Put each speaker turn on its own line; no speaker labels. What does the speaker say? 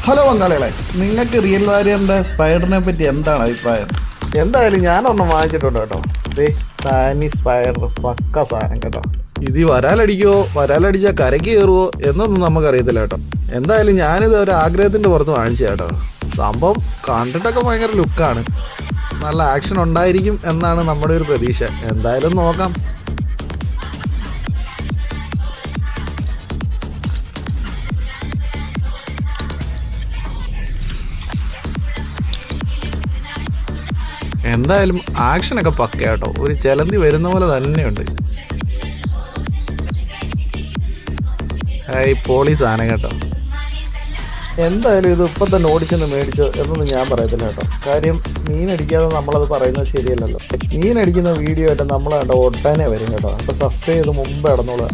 Hello പങ്കാളികളെ, നിങ്ങൾക്ക് real വാരിയറിൻ്റെ സ്പൈഡറിനെ പറ്റി എന്താണ് അഭിപ്രായം? എന്തായാലും ഞാനൊന്നും വാങ്ങിച്ചിട്ടുണ്ട് കേട്ടോ. ദേ താനി സ്പൈഡർ പക്ക സാധനം കേട്ടോ. ഇത് വരാലടിച്ചാൽ കരയ്ക്ക് കയറുമോ എന്നൊന്നും നമുക്കറിയത്തില്ല കേട്ടോ. എന്തായാലും ഞാനിത് ഒരു ആഗ്രഹത്തിൻ്റെ പുറത്ത് വാങ്ങിച്ചു കേട്ടോ. സംഭവം കണ്ടിട്ടൊക്കെ ഭയങ്കര ലുക്കാണ്, നല്ല ആക്ഷൻ ഉണ്ടായിരിക്കും എന്നാണ് നമ്മുടെ ഒരു പ്രതീക്ഷ. എന്തായാലും നോക്കാം. എന്തായാലും ആക്ഷനൊക്കെ പക്ക കേട്ടോ, ഒരു ചെലന്തി വരുന്ന പോലെ തന്നെയുണ്ട്. പോളി സാധനം കേട്ടോ. എന്തായാലും ഇത് ഇപ്പം തന്നെ ഓടിച്ചെന്ന് മേടിച്ചോ എന്നൊന്നും ഞാൻ പറയത്തില്ല കേട്ടോ. കാര്യം മീനടിക്കാതെ നമ്മളത് പറയുന്നത് ശരിയല്ലല്ലോ. മീനടിക്കുന്ന വീഡിയോ ആയിട്ട് നമ്മൾ കണ്ട ഒട്ടനെ വരും കേട്ടോ. അപ്പോൾ സബ്സ്ക്രൈബ് ചെയ്ത് മുമ്പ് ഇടന്നോളുക.